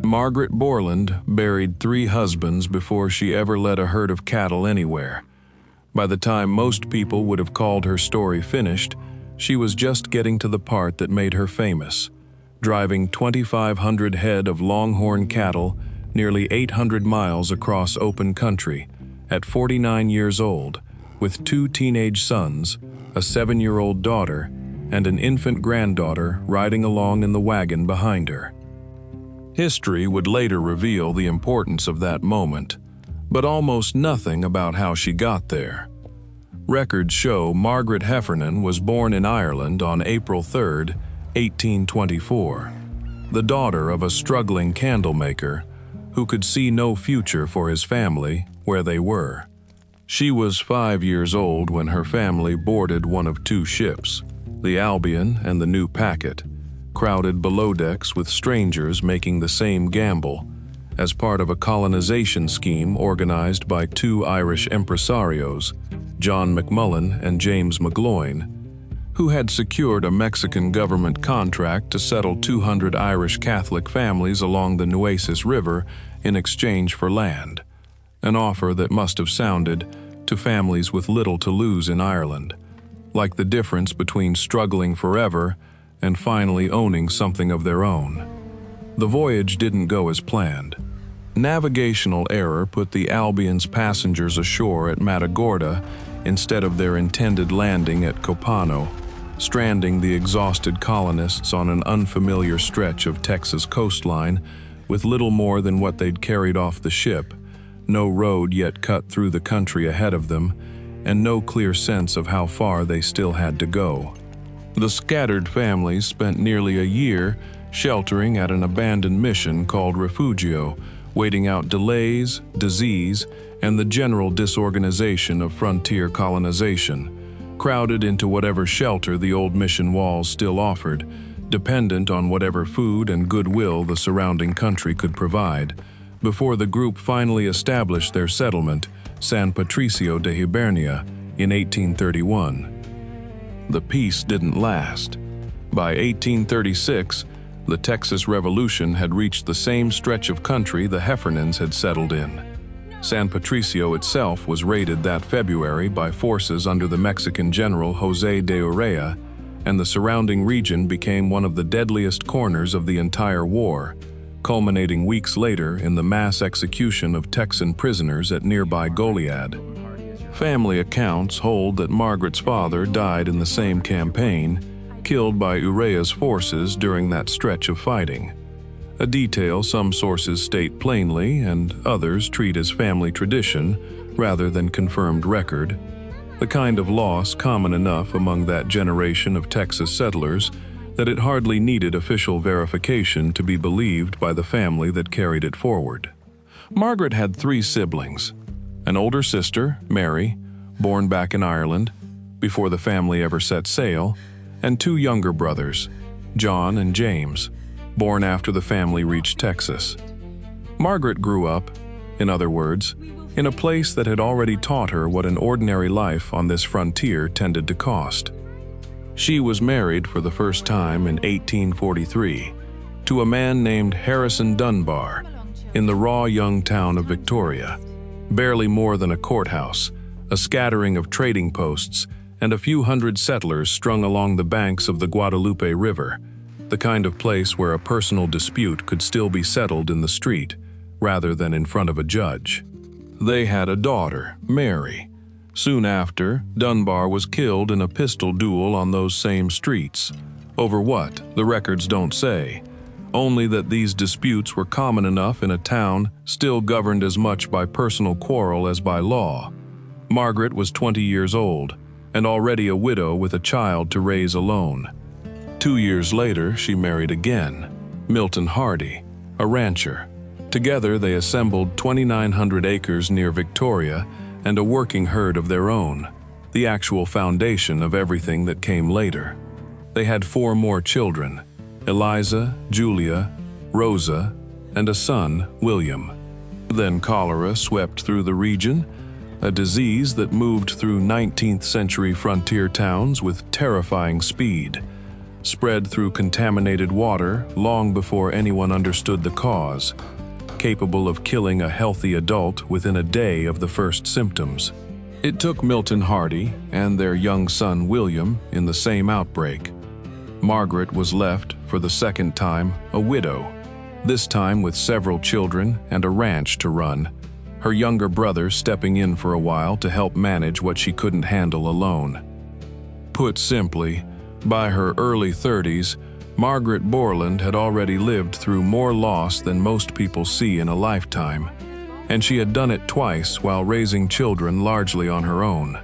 Margaret Borland buried 3 husbands before she ever led a herd of cattle anywhere. By the time most people would have called her story finished, she was just getting to the part that made her famous, driving 2,500 head of longhorn cattle nearly 800 miles across open country at 49 years old, with 2 teenage sons, a 7-year-old daughter, and an infant granddaughter riding along in the wagon behind her. History would later reveal the importance of that moment, but almost nothing about how she got there. Records show Margaret Heffernan was born in Ireland on April 3, 1824, the daughter of a struggling candlemaker who could see no future for his family where they were. She was 5 years old when her family boarded one of 2 ships, the Albion and the New Packet, crowded below decks with strangers making the same gamble, as part of a colonization scheme organized by 2 Irish impresarios, John McMullen and James McGloin, who had secured a Mexican government contract to settle 200 Irish Catholic families along the Nueces River in exchange for land, an offer that must have sounded, to families with little to lose in Ireland, like the difference between struggling forever and finally owning something of their own. The voyage didn't go as planned. Navigational error put the Albion's passengers ashore at Matagorda instead of their intended landing at Copano, stranding the exhausted colonists on an unfamiliar stretch of Texas coastline with little more than what they'd carried off the ship, no road yet cut through the country ahead of them, and no clear sense of how far they still had to go. The scattered families spent nearly a year sheltering at an abandoned mission called Refugio, waiting out delays, disease, and the general disorganization of frontier colonization, crowded into whatever shelter the old mission walls still offered, dependent on whatever food and goodwill the surrounding country could provide, before the group finally established their settlement, San Patricio de Hibernia, in 1831. The peace didn't last. By 1836, the Texas Revolution had reached the same stretch of country the Heffernans had settled in. San Patricio itself was raided that February by forces under the Mexican general José de Urrea, and the surrounding region became one of the deadliest corners of the entire war, culminating weeks later in the mass execution of Texan prisoners at nearby Goliad. Family accounts hold that Margaret's father died in the same campaign, killed by Urrea's forces during that stretch of fighting, a detail some sources state plainly and others treat as family tradition rather than confirmed record, the kind of loss common enough among that generation of Texas settlers that it hardly needed official verification to be believed by the family that carried it forward. Margaret had 3 siblings, an older sister, Mary, born back in Ireland before the family ever set sail, and 2 younger brothers, John and James, born after the family reached Texas. Margaret grew up, in other words, in a place that had already taught her what an ordinary life on this frontier tended to cost. She was married for the first time in 1843 to a man named Harrison Dunbar in the raw young town of Victoria, barely more than a courthouse, a scattering of trading posts, and a few hundred settlers strung along the banks of the Guadalupe River, the kind of place where a personal dispute could still be settled in the street rather than in front of a judge. They had a daughter, Mary. Soon after, Dunbar was killed in a pistol duel on those same streets. Over what, the records don't say, only that these disputes were common enough in a town still governed as much by personal quarrel as by law. Margaret was 20 years old, and already a widow with a child to raise alone. 2 years later, she married again, Milton Hardy, a rancher. Together, they assembled 2,900 acres near Victoria and a working herd of their own, the actual foundation of everything that came later. They had 4 more children, Eliza, Julia, Rosa, and a son, William. Then cholera swept through the region, a disease that moved through 19th century frontier towns with terrifying speed. spread through contaminated water long before anyone understood the cause, capable of killing a healthy adult within a day of the first symptoms. It took Milton Hardy and their young son William in the same outbreak. Margaret was left, for the second time, a widow, this time with several children and a ranch to run, her younger brother stepping in for a while to help manage what she couldn't handle alone. Put simply, by her early 30s, Margaret Borland had already lived through more loss than most people see in a lifetime, and she had done it twice while raising children largely on her own.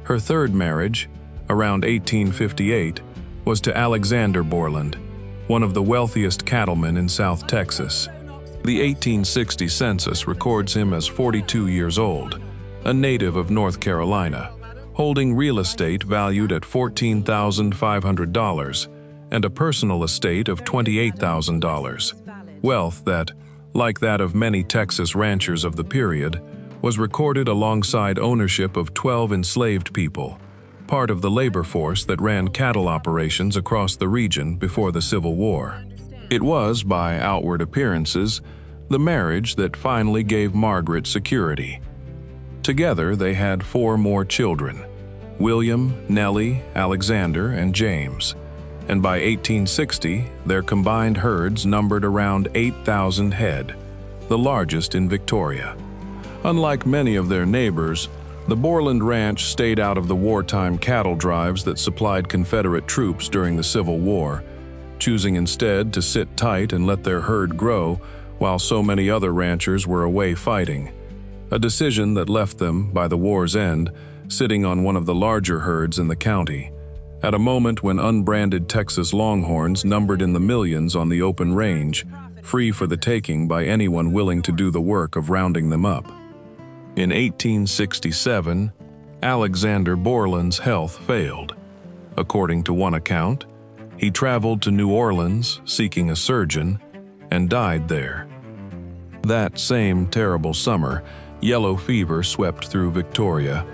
Her third marriage, around 1858, was to Alexander Borland, one of the wealthiest cattlemen in South Texas. The 1860 census records him as 42 years old, a native of North Carolina, holding real estate valued at $14,500 and a personal estate of $28,000. Wealth that, like that of many Texas ranchers of the period, was recorded alongside ownership of 12 enslaved people, part of the labor force that ran cattle operations across the region before the Civil War. It was, by outward appearances, the marriage that finally gave Margaret security. Together, they had 4 more children: William, Nellie, Alexander, and James. And by 1860, their combined herds numbered around 8,000 head, the largest in Victoria. Unlike many of their neighbors, the Borland Ranch stayed out of the wartime cattle drives that supplied Confederate troops during the Civil War, choosing instead to sit tight and let their herd grow while so many other ranchers were away fighting, a decision that left them, by the war's end, sitting on one of the larger herds in the county, at a moment when unbranded Texas longhorns numbered in the millions on the open range, free for the taking by anyone willing to do the work of rounding them up. In 1867, Alexander Borland's health failed. According to one account, he traveled to New Orleans seeking a surgeon and died there. That same terrible summer, yellow fever swept through Victoria,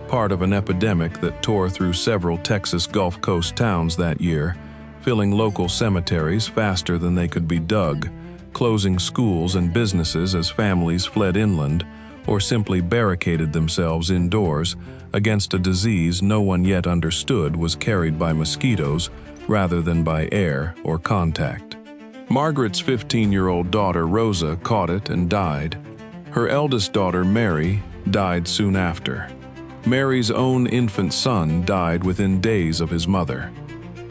part of an epidemic that tore through several Texas Gulf Coast towns that year, filling local cemeteries faster than they could be dug, closing schools and businesses as families fled inland or simply barricaded themselves indoors against a disease no one yet understood was carried by mosquitoes rather than by air or contact. Margaret's 15-year-old daughter Rosa caught it and died. Her eldest daughter Mary died soon after. Mary's own infant son died within days of his mother.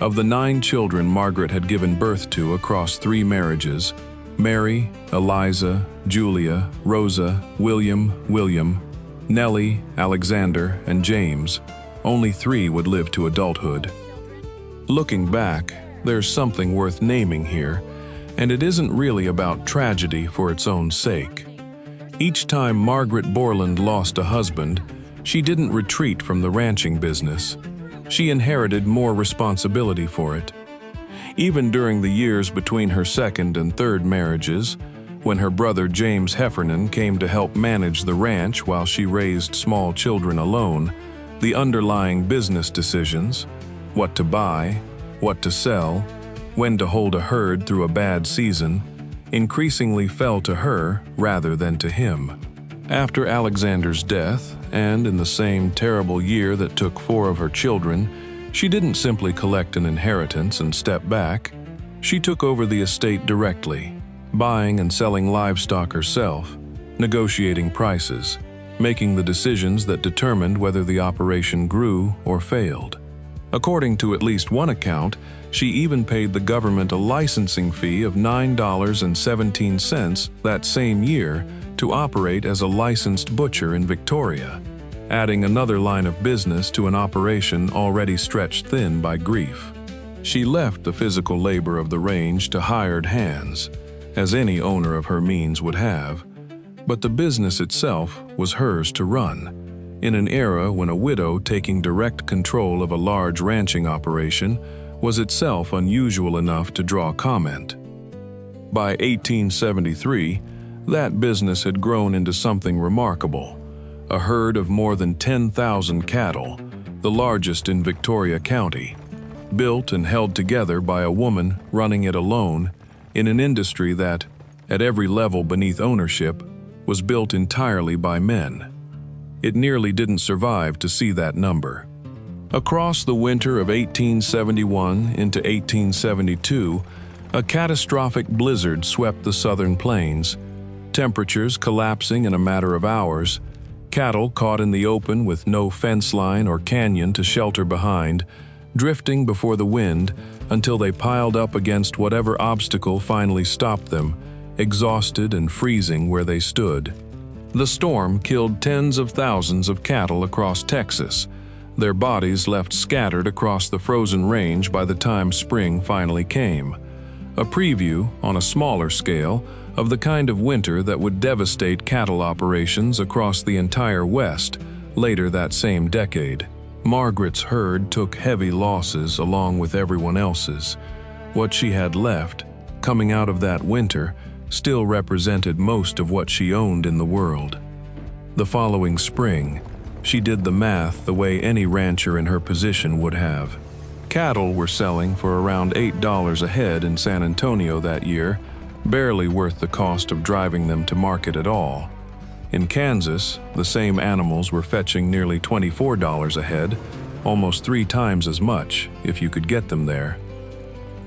Of the 9 children Margaret had given birth to across 3 marriages, Mary, Eliza, Julia, Rosa, William, Nellie, Alexander, and James, only 3 would live to adulthood. Looking back, there's something worth naming here, and it isn't really about tragedy for its own sake. Each time Margaret Borland lost a husband, she didn't retreat from the ranching business. She inherited more responsibility for it. Even during the years between her second and third marriages, when her brother James Heffernan came to help manage the ranch while she raised small children alone, the underlying business decisions, what to buy, what to sell, when to hold a herd through a bad season, increasingly fell to her rather than to him. After Alexander's death, and in the same terrible year that took 4 of her children, she didn't simply collect an inheritance and step back. She took over the estate directly, buying and selling livestock herself, negotiating prices, making the decisions that determined whether the operation grew or failed. According to at least one account, she even paid the government a licensing fee of $9.17 that same year to operate as a licensed butcher in Victoria, adding another line of business to an operation already stretched thin by grief. She left the physical labor of the range to hired hands, as any owner of her means would have, but the business itself was hers to run, in an era when a widow taking direct control of a large ranching operation was itself unusual enough to draw comment. By 1873, that business had grown into something remarkable, a herd of more than 10,000 cattle, the largest in Victoria County. built and held together by a woman running it alone in an industry that, at every level beneath ownership, was built entirely by men. It nearly didn't survive to see that number. Across the winter of 1871 into 1872, a catastrophic blizzard swept the southern plains, temperatures collapsing in a matter of hours, cattle caught in the open with no fence line or canyon to shelter behind, drifting before the wind until they piled up against whatever obstacle finally stopped them, exhausted and freezing where they stood. The storm killed tens of thousands of cattle across Texas, their bodies left scattered across the frozen range by the time spring finally came. A preview, on a smaller scale, of the kind of winter that would devastate cattle operations across the entire West later that same decade. Margaret's herd took heavy losses along with everyone else's. What she had left, coming out of that winter, still represented most of what she owned in the world. The following spring, she did the math the way any rancher in her position would have. Cattle were selling for around $8 a head in San Antonio that year, barely worth the cost of driving them to market at all. In Kansas, the same animals were fetching nearly $24 a head, almost 3 times as much if you could get them there.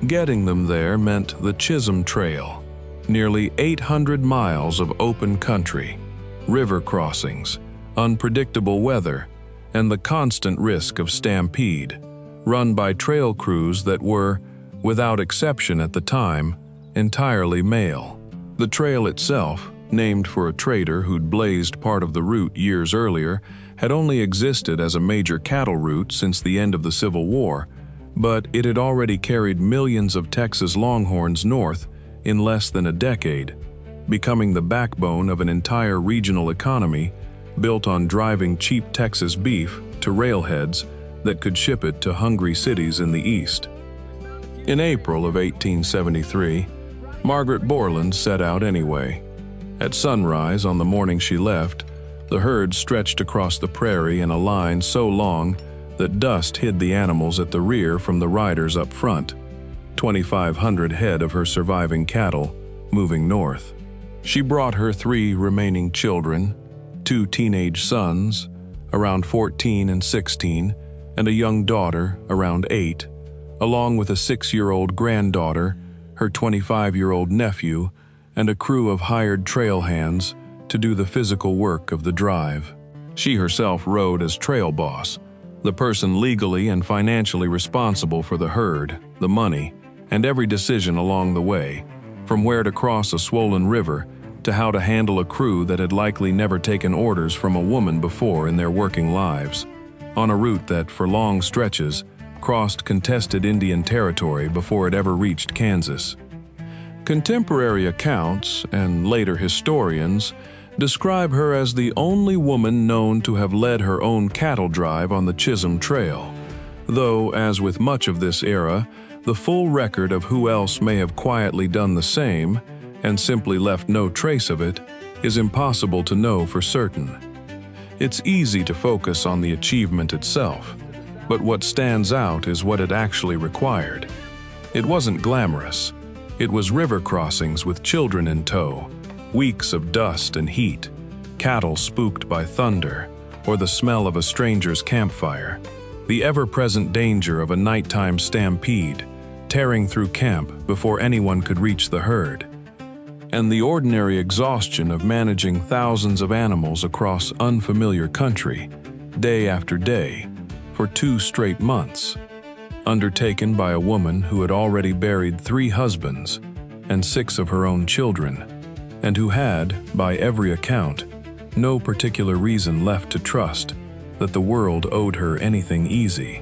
Getting them there meant the Chisholm Trail, nearly 800 miles of open country, river crossings, unpredictable weather, and the constant risk of stampede, run by trail crews that were, without exception at the time, entirely male. The trail itself, named for a trader who'd blazed part of the route years earlier, had only existed as a major cattle route since the end of the Civil War, but it had already carried millions of Texas longhorns north in less than a decade, becoming the backbone of an entire regional economy built on driving cheap Texas beef to railheads that could ship it to hungry cities in the east. In April of 1873, Margaret Borland set out anyway. At sunrise on the morning she left, the herd stretched across the prairie in a line so long that dust hid the animals at the rear from the riders up front, 2,500 head of her surviving cattle moving north. She brought her 3 remaining children, 2 teenage sons, around 14 and 16, and a young daughter, around 8, along with a 6-year-old granddaughter, her 25-year-old nephew, and a crew of hired trail hands to do the physical work of the drive. She herself rode as trail boss, the person legally and financially responsible for the herd, the money, and every decision along the way, from where to cross a swollen river to how to handle a crew that had likely never taken orders from a woman before in their working lives, on a route that, for long stretches, crossed contested Indian territory before it ever reached Kansas. Contemporary accounts, and later historians, describe her as the only woman known to have led her own cattle drive on the Chisholm Trail, though, as with much of this era, the full record of who else may have quietly done the same, and simply left no trace of it, is impossible to know for certain. It's easy to focus on the achievement itself, but what stands out is what it actually required. It wasn't glamorous. It was river crossings with children in tow, weeks of dust and heat, cattle spooked by thunder, or the smell of a stranger's campfire, the ever-present danger of a nighttime stampede, tearing through camp before anyone could reach the herd, and the ordinary exhaustion of managing thousands of animals across unfamiliar country, day after day, for 2 straight months, undertaken by a woman who had already buried 3 husbands and 6 of her own children, and who had, by every account, no particular reason left to trust that the world owed her anything easy.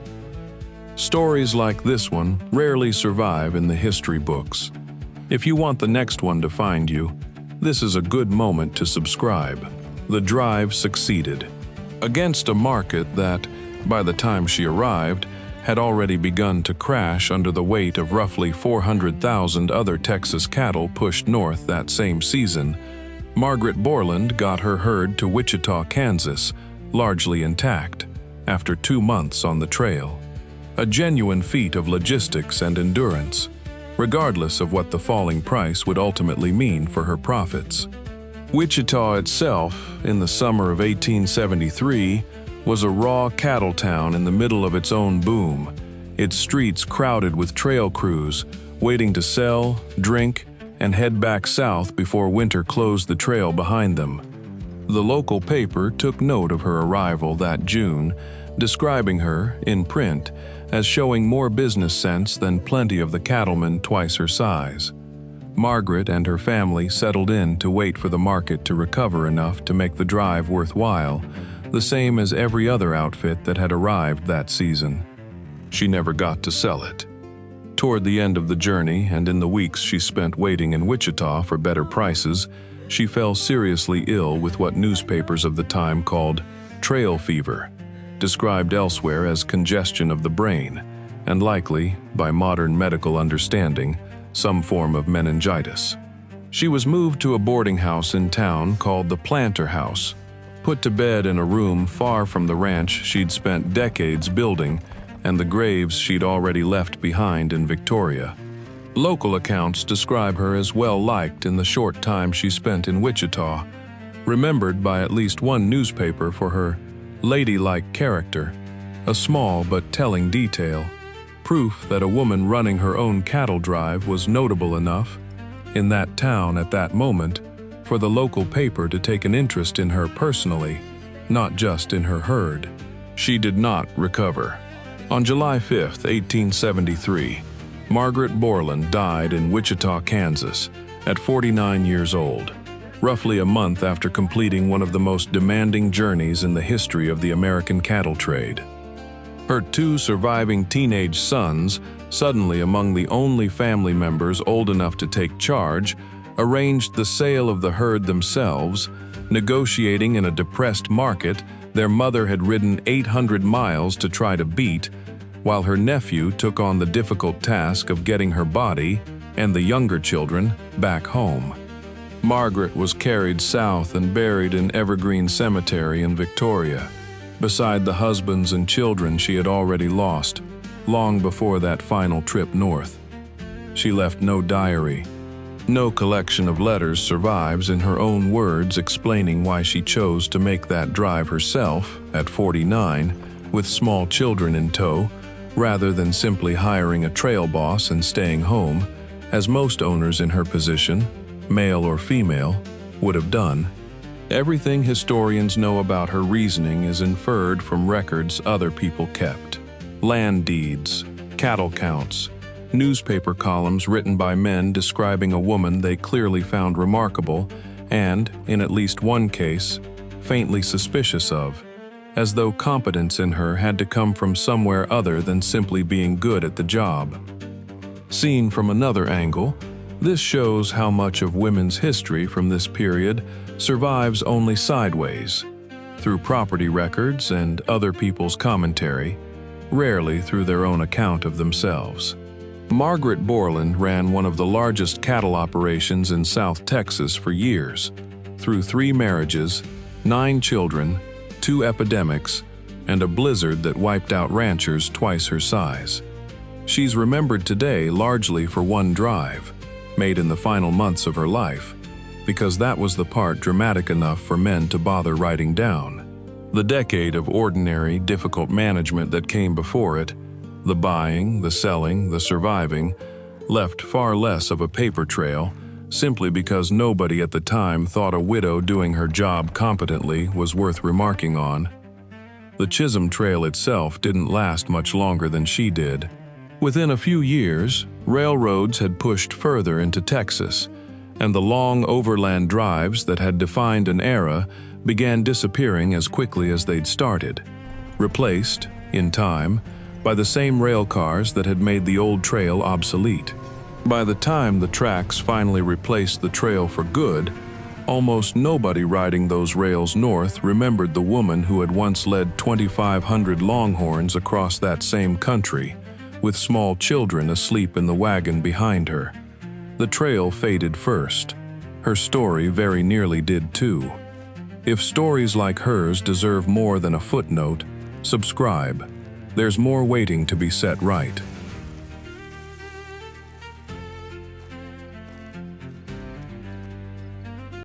Stories like this one rarely survive in the history books. If you want the next one to find you, this is a good moment to subscribe. The drive succeeded. Against a market that, by the time she arrived, had already begun to crash under the weight of roughly 400,000 other Texas cattle pushed north that same season, Margaret Borland got her herd to Wichita, Kansas, largely intact, after 2 months on the trail. a genuine feat of logistics and endurance, regardless of what the falling price would ultimately mean for her profits. Wichita itself, in the summer of 1873, was a raw cattle town in the middle of its own boom, its streets crowded with trail crews, waiting to sell, drink, and head back south before winter closed the trail behind them. The local paper took note of her arrival that June, describing her, in print, as showing more business sense than plenty of the cattlemen twice her size. Margaret and her family settled in to wait for the market to recover enough to make the drive worthwhile, the same as every other outfit that had arrived that season. She never got to sell it. Toward the end of the journey and in the weeks she spent waiting in Wichita for better prices, she fell seriously ill with what newspapers of the time called trail fever, described elsewhere as congestion of the brain, and likely, by modern medical understanding, some form of meningitis. She was moved to a boarding house in town called the Planter House, put to bed in a room far from the ranch she'd spent decades building and the graves she'd already left behind in Victoria. Local accounts describe her as well-liked in the short time she spent in Wichita, remembered by at least one newspaper for her ladylike character, a small but telling detail, proof that a woman running her own cattle drive was notable enough, in that town at that moment, for the local paper to take an interest in her personally, not just in her herd. She did not recover. On July 5, 1873, Margaret Borland died in Wichita, Kansas, at 49 years old, roughly a month after completing one of the most demanding journeys in the history of the American cattle trade. Her two surviving teenage sons, suddenly among the only family members old enough to take charge, arranged the sale of the herd themselves, negotiating in a depressed market their mother had ridden 800 miles to try to beat, while her nephew took on the difficult task of getting her body and the younger children back home. Margaret was carried south and buried in Evergreen Cemetery in Victoria, beside the husbands and children she had already lost, long before that final trip north. She left no diary. No collection of letters survives in her own words explaining why she chose to make that drive herself at 49, with small children in tow, rather than simply hiring a trail boss and staying home, as most owners in her position, male or female, would have done. Everything historians know about her reasoning is inferred from records other people kept. Land deeds, cattle counts, newspaper columns written by men describing a woman they clearly found remarkable and, in at least one case, faintly suspicious of, as though competence in her had to come from somewhere other than simply being good at the job. Seen from another angle, this shows how much of women's history from this period survives only sideways, through property records and other people's commentary, rarely through their own account of themselves. Margaret Borland ran one of the largest cattle operations in South Texas for years, through 3 marriages, 9 children, 2 epidemics, and a blizzard that wiped out ranchers twice her size. She's remembered today largely for one drive, made in the final months of her life, because that was the part dramatic enough for men to bother writing down. The decade of ordinary, difficult management that came before it, the buying, the selling, the surviving, left far less of a paper trail, simply because nobody at the time thought a widow doing her job competently was worth remarking on. The Chisholm Trail itself didn't last much longer than she did. Within a few years, railroads had pushed further into Texas, and the long overland drives that had defined an era began disappearing as quickly as they'd started, replaced, in time, by the same rail cars that had made the old trail obsolete. By the time the tracks finally replaced the trail for good, almost nobody riding those rails north remembered the woman who had once led 2,500 longhorns across that same country, with small children asleep in the wagon behind her. The trail faded first. Her story very nearly did too. If stories like hers deserve more than a footnote, subscribe. There's more waiting to be set right.